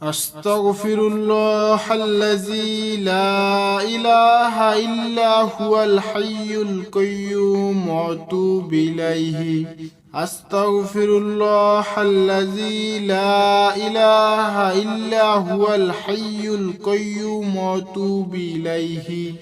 أستغفر الله الذي لا إله إلا هو الحي القيوم وأتوب إليه. أستغفر الله الذي لا إله إلا هو الحي القيوم وأتوب إليه.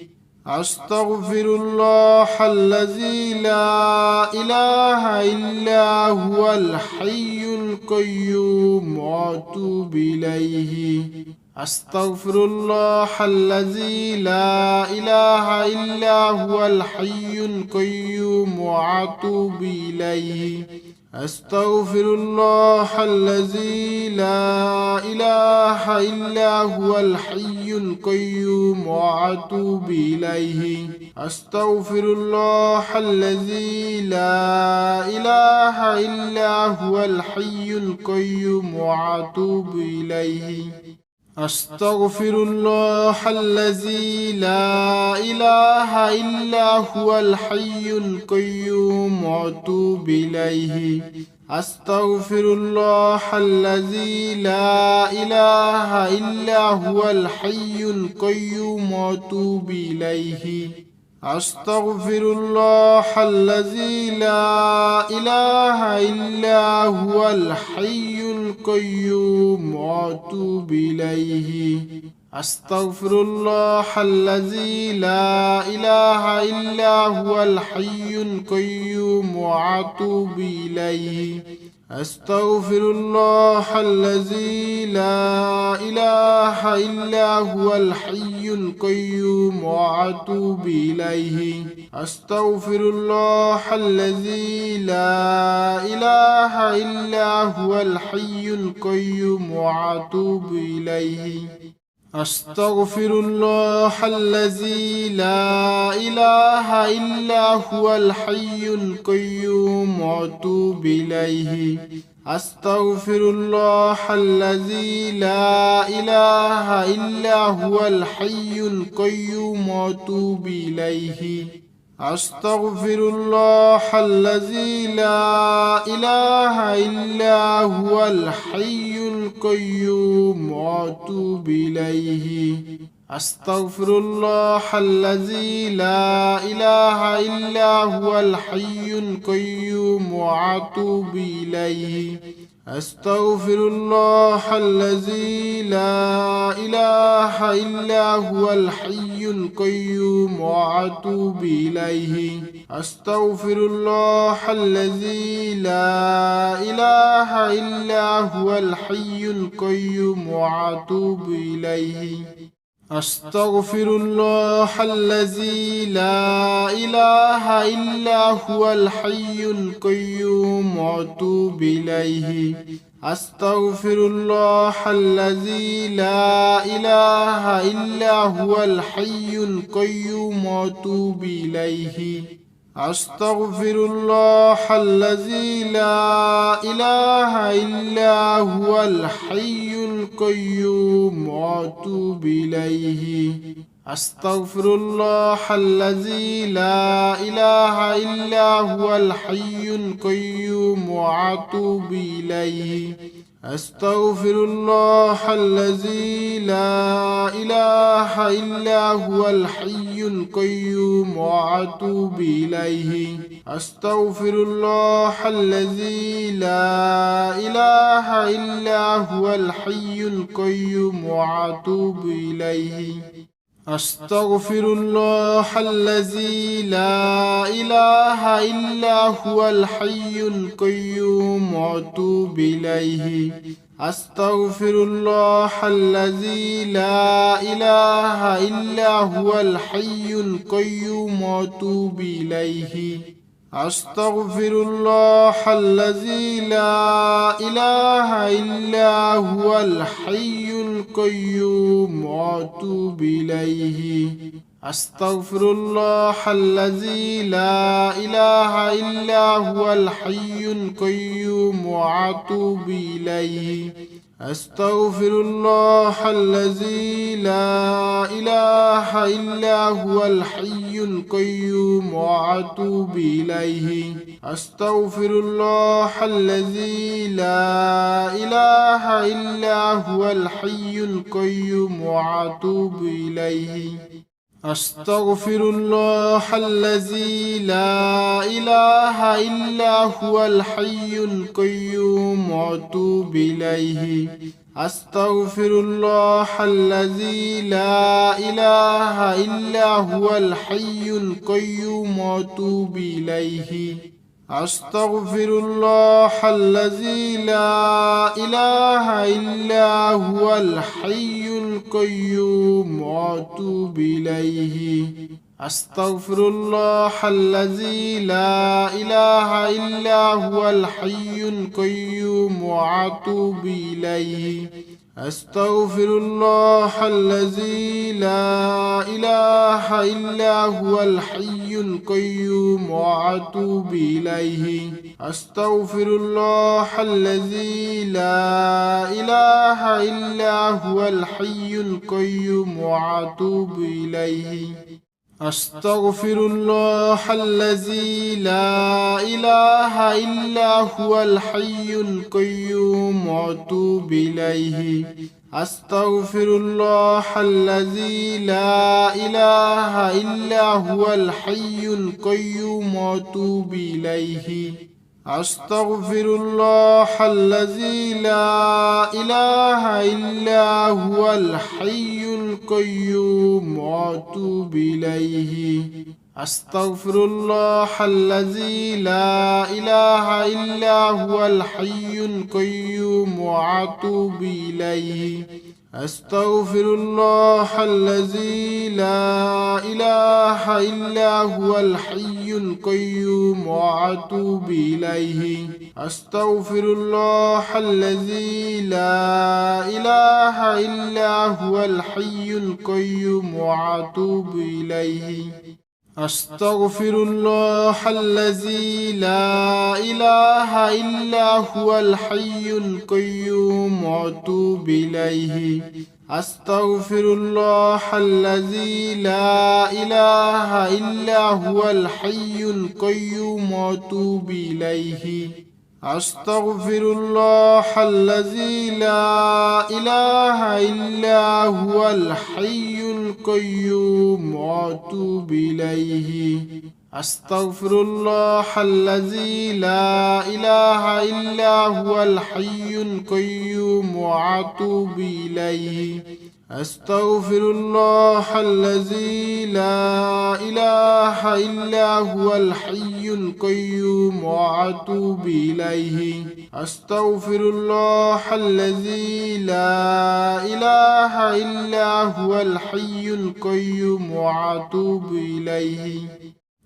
أستغفر الله الذي لا إله إلا هو الحي القيوم وأتوب إليه. أستغفر الله الذي لا إله إلا هو الحي القيوم وأتوب إليه. أستغفر الله الذي لا إله إلا هو الحي القيوم وأتوب إليه. أستغفر الله الذي لا إله إلا هو الحي القيوم وأتوب إليه. أستغفر الله الذي لا إله إلا هو الحي القيوم وأتوب إليه. أستغفر الله الذي لا إله إلا هو الحي القيوم وأتوب إليه. أستغفر الله الذي لا إله إلا هو الحي القيوم وأتوب إليه. أستغفر الله الذي لا إله إلا هو الحي القيوم وأتوب إليه. أستغفر الله الذي لا إله إلا هو الحي القيوم وأتوب إليه. أستغفر الله الذي لا إله إلا هو الحي القيوم وأتوب إليه. أستغفر الله الذي لا إله إلا هو الحي القيوم وأتوب إليه. أستغفر الله الذي لا إله إلا هو الحي القيوم وأتوب إليه. أستغفر الله الذي لا إله إلا هو الحي القيوم وأتوب إليه. أستغفر الله الذي لا إله إلا هو الحي القيوم وأتوب إليه. أستغفر الله الذي لا إله إلا هو الحي القيوم وأتوب إليه. أستغفر الله الذي لا إله إلا هو الحي القيوم وأتوب إليه. أستغفر الله الذي لا إله إلا هو الحي القيوم وأتوب إليه. أستغفر الله الذي لا إله إلا هو الحي القيوم وأتوب إليه. أستغفر الله الذي لا إله إلا هو الحي القيوم وأتوب إليه. أستغفر الله الذي لا إله إلا هو الحي القيوم وأتوب إليه. أستغفر الله الذي لا إله إلا هو الحي القيوم وأتوب إليه. أستغفر الله الذي لا إله إلا هو الحي القيوم وأتوب إليه. أستغفر الله الذي لا إله إلا هو الحي القيوم وأتوب إليه. أستغفر الله الذي لا إله إلا هو الحي القيوم وأتوب إليه. أستغفر الله الذي لا إله إلا هو الحي القيوم وأتوب إليه. أستغفر الله الذي لا إله إلا هو الحي القيوم وأتوب إليه. أستغفر الله الذي لا إله إلا هو الحي القيوم وأتوب إليه أستغفر الله الذي لا إله إلا هو الحي القيوم وأتوب إليه أستغفر الله الذي لا إله إلا هو الحي القيوم وأتوب إليه أستغفر الله الذي لا إله إلا هو الحي القيوم وأتوب إليه أستغفر الله الذي لا إله إلا هو الحي القيوم وأتوب إليه أستغفر الله الذي لا إله إلا هو الحي القيوم وأتوب إليه أستغفر الله الذي لا إله إلا هو الحي القيوم وأتوب إليه أستغفر الله الذي لا إله إلا هو الحي القيوم وأتوب إليه أستغفر الله الذي لا إله إلا هو الحي القيوم وأتوب إليه أستغفر الله الذي لا إله إلا هو الحي القيوم وأتوب إليه أستغفر الله الذي لا إله إلا هو الحي القيوم وأتوب إليه أستغفر الله الذي لا إله إلا هو الحي القيوم وأتوب إليه أستغفر الله الذي لا إله إلا هو الحي القيوم وأتوب إليه أستغفر الله الذي لا إله إلا هو الحي القيوم وأتوب إليه أستغفر الله الذي لا إله إلا هو الحي القيوم وأتوب إليه أستغفر الله الذي لا إله إلا هو الحي القيوم وأتوب إليه أستغفر الله الذي لا إله إلا هو الحي القيوم وأتوب إليه أستغفر الله الذي لا إله إلا هو الحي القيوم وأتوب إليه أستغفر الله الذي لا إله إلا هو الحي القيوم وأتوب إليه أستغفر الله الذي لا إله إلا هو الحي القيوم وأتوب إليه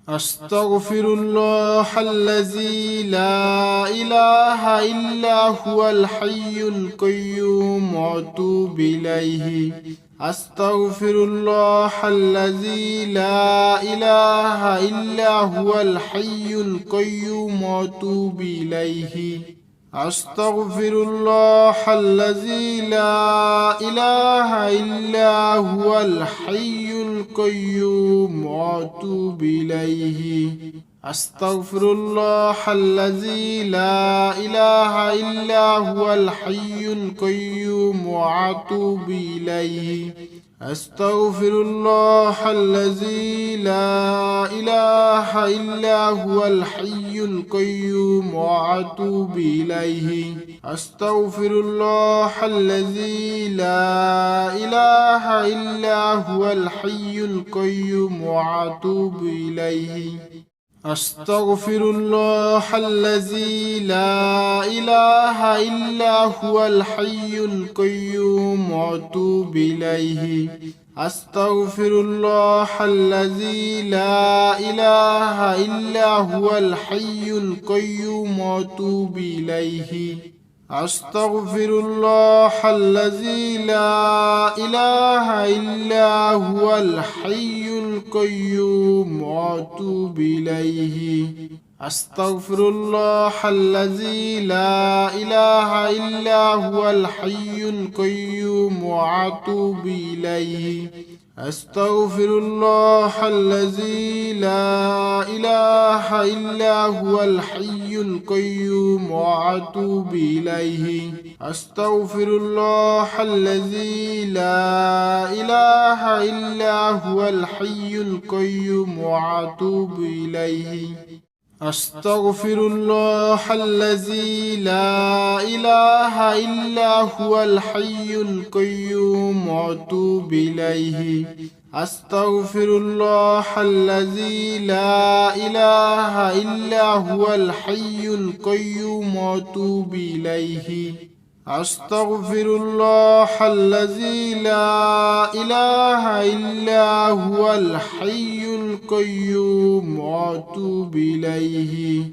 أستغفر الله الذي لا إله إلا هو الحي القيوم وأتوب إليه أستغفر الله الذي لا إله إلا هو الحي القيوم وأتوب إليه أستغفر الله الذي لا إله إلا هو الحي القيوم وأتوب إليه أستغفر الله الذي لا إله إلا هو الحي القيوم وأتوب إليه أستغفر الله الذي لا إله إلا هو الحي القيوم وأتوب إليه أستغفر الله الذي لا إله إلا هو الحي القيوم وأتوب إليه أستغفر الله الذي لا إله إلا هو الحي القيوم وأتوب إليه أستغفر الله الذي لا إله إلا هو الحي القيوم وأتوب إليه أستغفر الله الذي لا إله إلا هو الحي القيوم وأتوب إليه أستغفر الله الذي لا إله إلا هو الحي القيوم وأتوب إليه أستغفر الله الذي لا إله إلا هو الحي القيوم وأتوب إليه. أستغفر الله الذي لا إله إلا هو الحي القيوم وأتوب إليه. أستغفر الله الذي لا إله إلا هو الحي القيوم وأتوب إليه. أستغفر الله الذي لا إله إلا هو الحي القيوم وأتوب إليه. أستغفر الله الذي لا إله إلا هو الحي القيوم وأتوب إليه.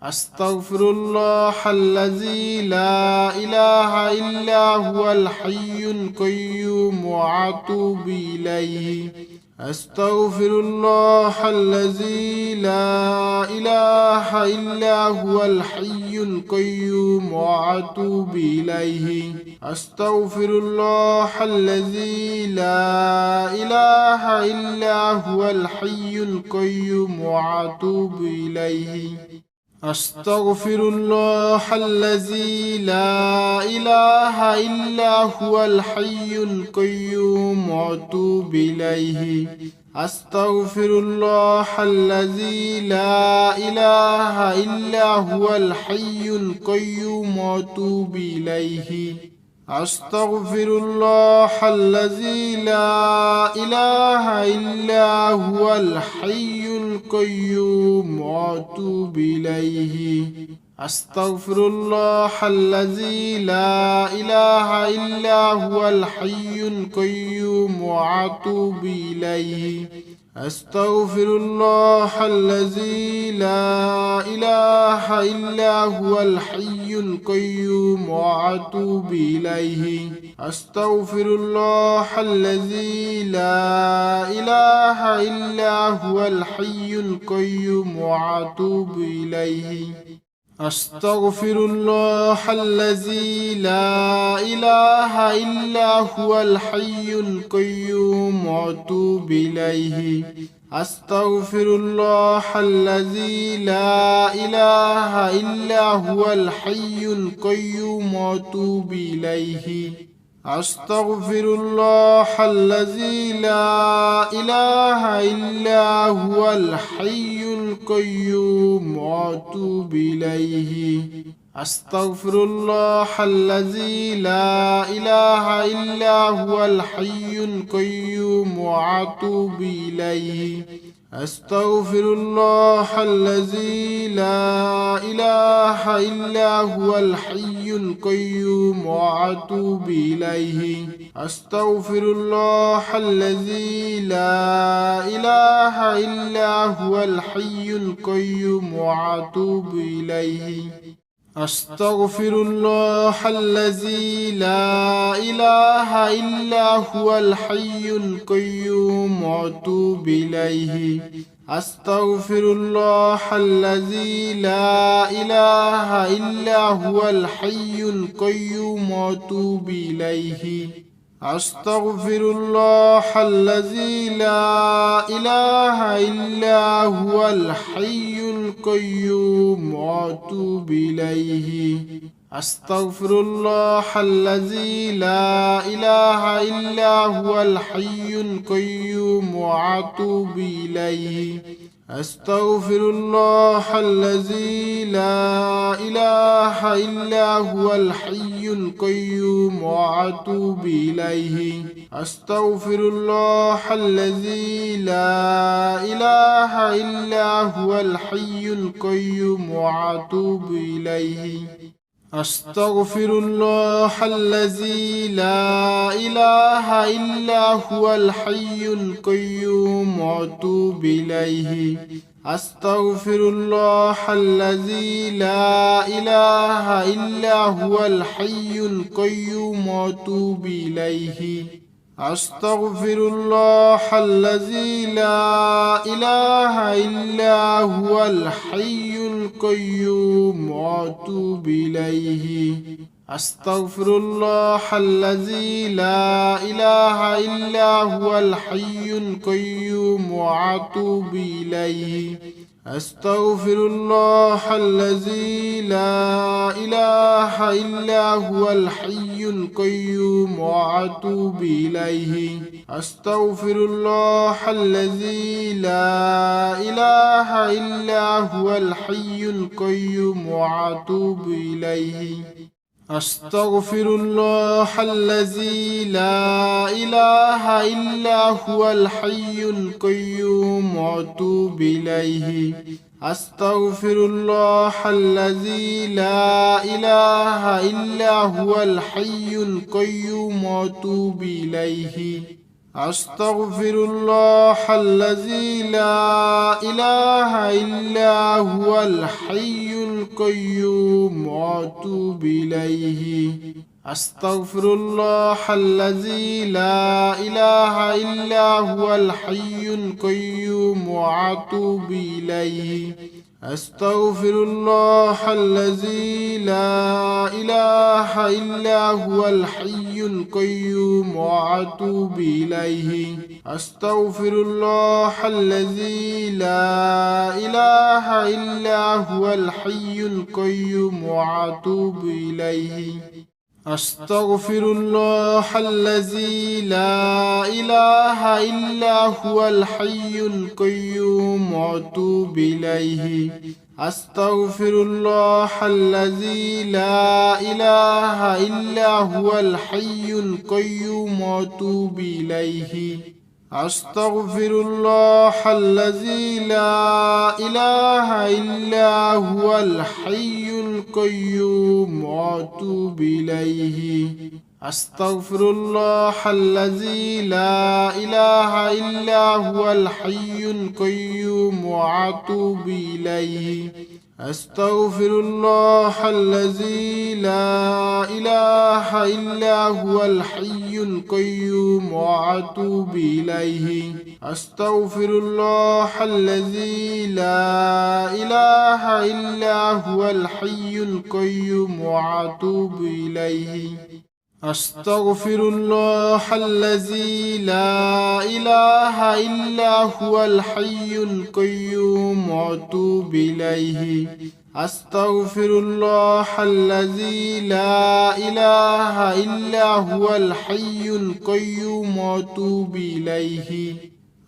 أستغفر الله الذي لا إله إلا هو الحي القيوم وأتوب إليه. أستغفر الله الذي لا إله إلا هو الحي القيوم وأتوب إليه. أستغفر الله الذي لا إله إلا هو الحي القيوم وأتوب إليه. أستغفر الله الذي لا إله إلا هو الحي القيوم وأتوب إليه. أستغفر الله الذي لا إله إلا هو الحي القيوم وأتوب إليه. أستغفر الله الذي لا إله إلا هو الحي القيوم وأتوب إليه. أستغفر الله الذي لا إله إلا هو الحي القيوم وأتوب إليه. أستغفر الله الذي لا إله إلا هو الحي القيوم وأتوب إليه. أستغفر الله الذي لا إله إلا هو الحي القيوم وأتوب إليه. أستغفر الله الذي لا إله إلا هو الحي القيوم وأتوب إليه. أستغفر الله الذي لا إله إلا هو الحي القيوم وأتوب إليه. أستغفر الله الذي لا إله إلا هو الحي القيوم وأتوب إليه. أستغفر الله الذي لا إله إلا هو الحي القيوم وأتوب إليه. أستغفر الله الذي لا إله إلا هو الحي القيوم وأتوب إليه. أستغفر الله الذي لا إله إلا هو الحي القيوم وأتوب إليه. أستغفر الله الذي لا إله إلا هو الحي القيوم وأتوب إليه. أستغفر الله الذي لا إله إلا هو الحي القيوم وأتوب إليه. أستغفر الله الذي لا إله إلا هو الحي القيوم وأتوب إليه. أستغفر الله الذي لا إله إلا هو الحي القيوم وأتوب إليه. أستغفر الله الذي لا إله إلا هو الحي القيوم وأتوب إليه. أستغفر الله الذي لا إله إلا هو الحي القيوم وأتوب إليه. أستغفر الله الذي لا إله إلا هو الحي القيوم وأتوب إليه. أستغفر الله الذي لا إله إلا هو الحي القيوم وأتوب إليه. أستغفر الله الذي لا إله إلا هو الحي القيوم وأتوب إليه. أستغفر الله الذي لا إله إلا هو الحي القيوم وأتوب إليه. أستغفر الله الذي لا إله إلا هو الحي القيوم وأتوب إليه. أستغفر الله الذي لا إله إلا هو الحي القيوم وأتوب إليه. أستغفر الله الذي لا إله إلا هو الحي القيوم وأتوب إليه. أستغفر الله الذي لا إله إلا هو الحي القيوم وأتوب إليه. أستغفر الله الذي لا إله إلا هو الحي القيوم وأتوب إليه. أستغفر الله الذي لا إله إلا هو الحي القيوم وأتوب إليه. أستغفر الله الذي لا إله إلا هو الحي القيوم وأتوب إليه. أستغفر الله الذي لا إله إلا هو الحي القيوم وأتوب إليه. أستغفر الله الذي لا إله إلا هو الحي القيوم وأتوب إليه. أستغفر الله الذي لا إله إلا هو الحي القيوم وأتوب إليه. أستغفر الله الذي لا إله إلا هو الحي القيوم وأتوب إليه. أستغفر الله الذي لا إله إلا هو الحي القيوم وأتوب إليه. أستغفر الله الذي لا إله إلا هو الحي القيوم وأتوب إليه. أستغفر الله الذي لا إله إلا هو الحي القيوم وأتوب إليه. أستغفر الله الذي لا إله إلا هو الحي القيوم وأتوب إليه. أستغفر الله الذي لا إله إلا هو الحي القيوم وأتوب إليه.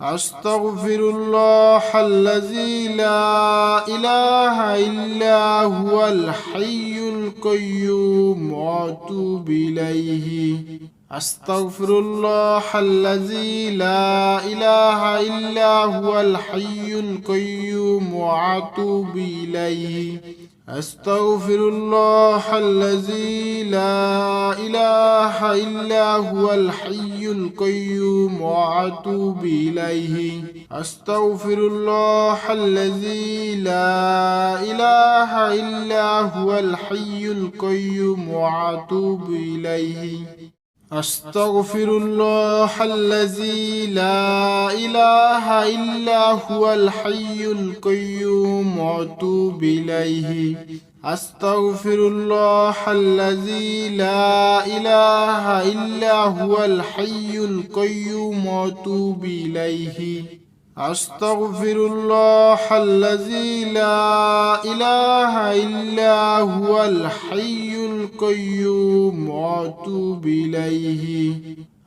أستغفر الله الذي لا إله إلا هو الحي القيوم وأتوب إليه. أستغفر الله الذي لا إله إلا هو الحي القيوم وأتوب إليه. أستغفر الله الذي لا إله إلا هو الحي القيوم وأتوب إليه. أستغفر الله الذي لا إله إلا هو الحي القيوم وأتوب إليه. أستغفر الله الذي لا إله إلا هو الحي القيوم وأتوب إليه. أستغفر الله الذي لا إله إلا هو الحي القيوم وأتوب إليه. أستغفر الله الذي لا إله إلا هو الحي القيوم وأتوب إليه.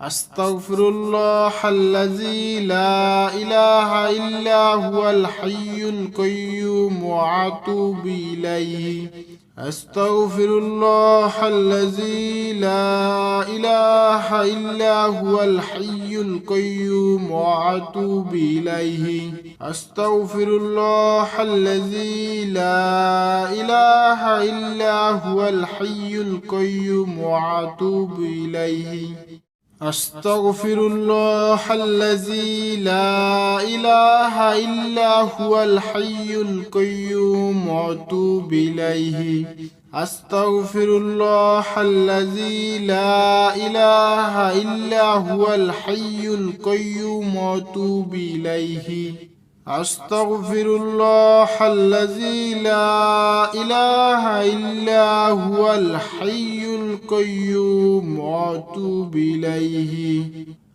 أستغفر الله الذي لا إله إلا هو الحي القيوم وأتوب إليه. أستغفر الله الذي لا إله إلا هو الحي القيوم وأتوب إليه. أستغفر الله الذي لا إله إلا هو الحي القيوم وأتوب إليه. أستغفر الله الذي لا إله إلا هو الحي القيوم وأتوب إليه. أستغفر الله الذي لا إله إلا هو الحي القيوم وأتوب إليه. أستغفر الله الذي لا إله إلا هو الحي القيوم وأتوب إليه.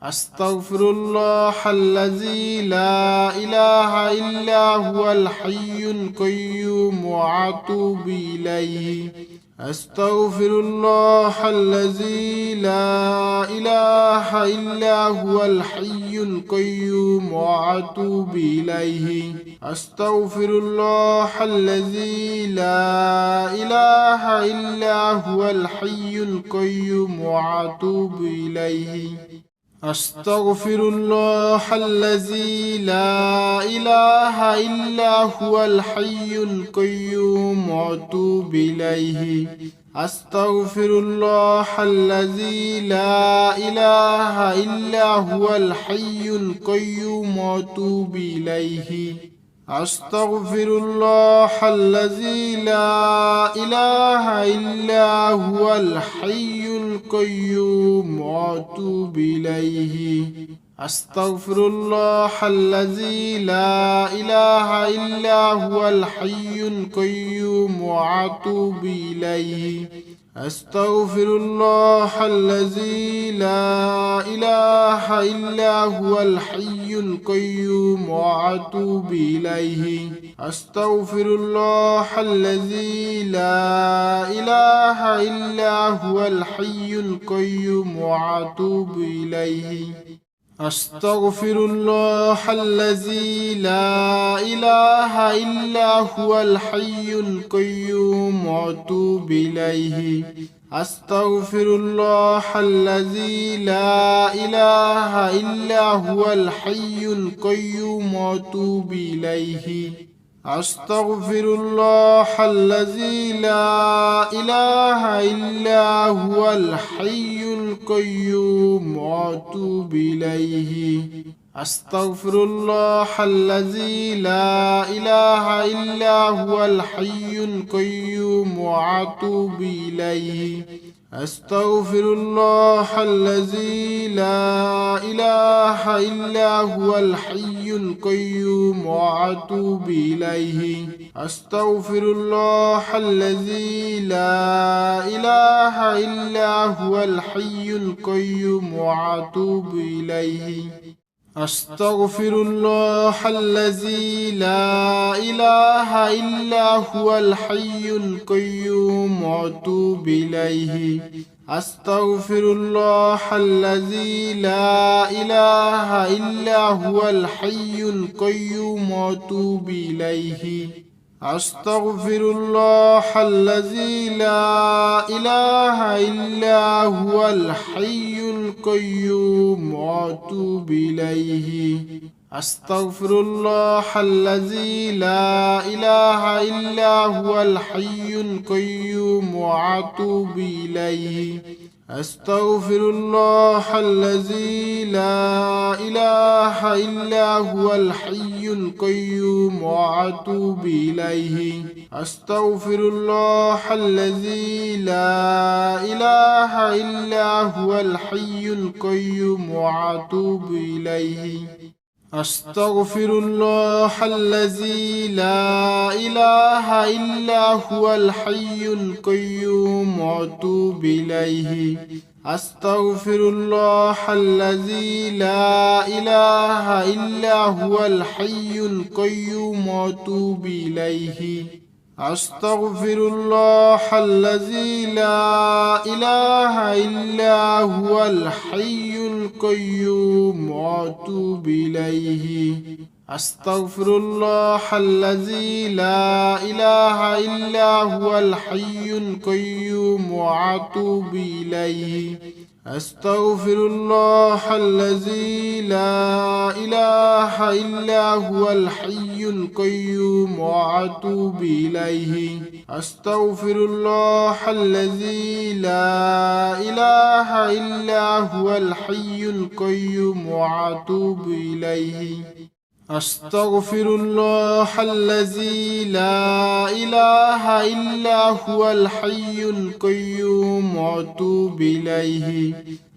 أستغفر الله الذي لا إله إلا هو الحي القيوم وأتوب إليه. أستغفر الله الذي لا إله إلا هو الحي القيوم وأتوب إليه. أستغفر الله الذي لا إله إلا هو الحي القيوم وأتوب إليه. أستغفر الله الذي لا إله إلا هو الحي القيوم وأتوب إليه. أستغفر الله الذي لا إله إلا هو الحي القيوم وأتوب إليه. أستغفر الله الذي لا إله إلا هو الحي القيوم وأتوب إليه. أستغفر الله الذي لا إله إلا هو الحي القيوم وأتوب إليه. أستغفر الله الذي لا إله إلا هو الحي القيوم وأتوب إليه. أستغفر الله الذي لا إله إلا هو الحي القيوم وأتوب إليه. أستغفر الله الذي لا إله إلا هو الحي القيوم وأتوب إليه. أستغفر الله الذي لا إله إلا هو الحي القيوم وأتوب إليه. أستغفر الله الذي لا إله إلا هو الحي القيوم وأتوب إليه. أستغفر الله الذي لا إله إلا هو الحي القيوم وأتوب إليه. أستغفر الله الذي لا إله إلا هو الحي القيوم وأتوب إليه. أستغفر الله الذي لا إله إلا هو الحي القيوم وأتوب إليه. أستغفر الله الذي لا إله إلا هو الحي القيوم وأتوب إليه. أستغفر الله الذي لا إله إلا هو الحي القيوم وأتوب إليه. أستغفر الله الذي لا إله إلا هو الحي القيوم وأتوب إليه. أستغفر الله الذي لا إله إلا هو الحي القيوم وأتوب إليه. أستغفر الله الذي لا إله إلا هو الحي القيوم وأتوب إليه. أستغفر الله الذي لا إله إلا هو الحي القيوم وأتوب إليه. أستغفر الله الذي لا إله إلا هو الحي القيوم وأتوب إليه. أستغفر الله الذي لا إله إلا هو الحي القيوم وأتوب إليه. أستغفر الله الذي لا إله إلا هو الحي القيوم وأتوب إليه. أستغفر الله الذي لا إله إلا هو الحي القيوم وأتوب إليه. أستغفر الله الذي لا إله إلا هو الحي القيوم وأتوب إليه. أستغفر الله الذي لا إله إلا هو الحي القيوم وأتوب إليه. أستغفر الله الذي لا إله إلا هو الحي القيوم وأتوب إليه.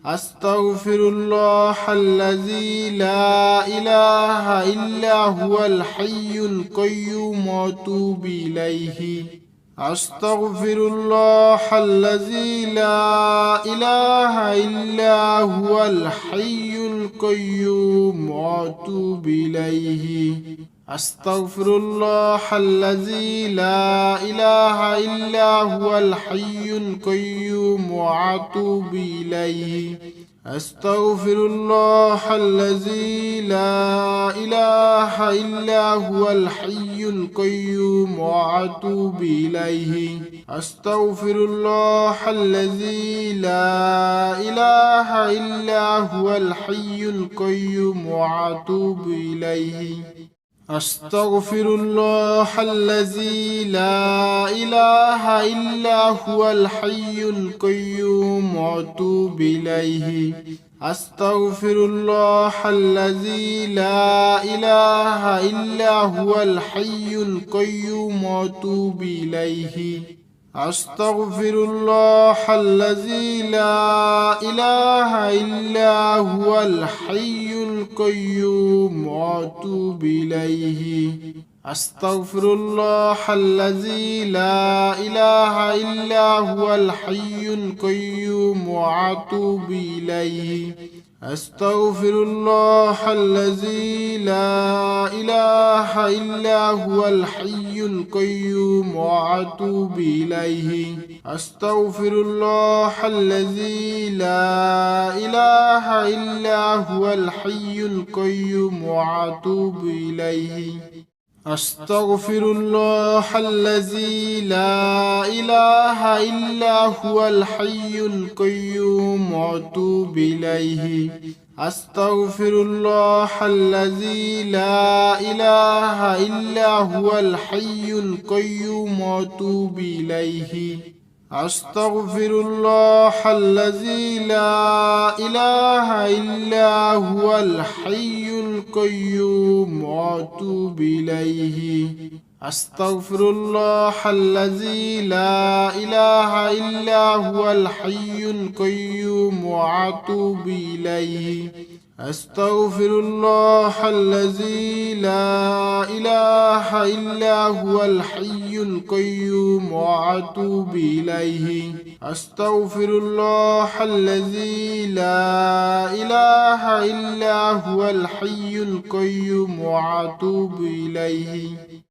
أستغفر الله الذي لا إله إلا هو الحي القيوم وأتوب إليه. أستغفر الله الذي لا إله إلا هو الحي القيوم وأتوب إليه. أستغفر الله الذي لا إله إلا هو الحي القيوم وأتوب إليه. أستغفر الله الذي لا إله إلا هو الحي القيوم وأتوب إليه. أستغفر الله الذي لا إله إلا هو الحي القيوم وأتوب إليه. أستغفر الله الذي لا إله إلا هو الحي القيوم وأتوب إليه. أستغفر الله الذي لا إله إلا هو الحي القيوم وأتوب إليه. أستغفر الله الذي لا إله إلا هو الحي القيوم وأتوب إليه. أستغفر الله الذي لا إله إلا هو الحي القيوم وأتوب إليه. أستغفر الله الذي لا إله إلا هو الحي القيوم وأتوب إليه. أستغفر الله الذي لا إله إلا هو الحي القيوم وأتوب إليه. أستغفر الله الذي لا إله إلا هو الحي القيوم وأتوب إليه. أستغفر الله الذي لا إله إلا هو الحي القيوم وأتوب إليه. أستغفر الله الذي لا إله إلا هو الحي القيوم وأتوب إليه. أستغفر الله الذي لا إله إلا هو الحي القيوم وأتوب إليه. أستغفر الله الذي لا إله إلا هو الحي القيوم وأتوب إليه. أستغفر الله الذي لا إله إلا هو الحي القيوم وأتوب إليه.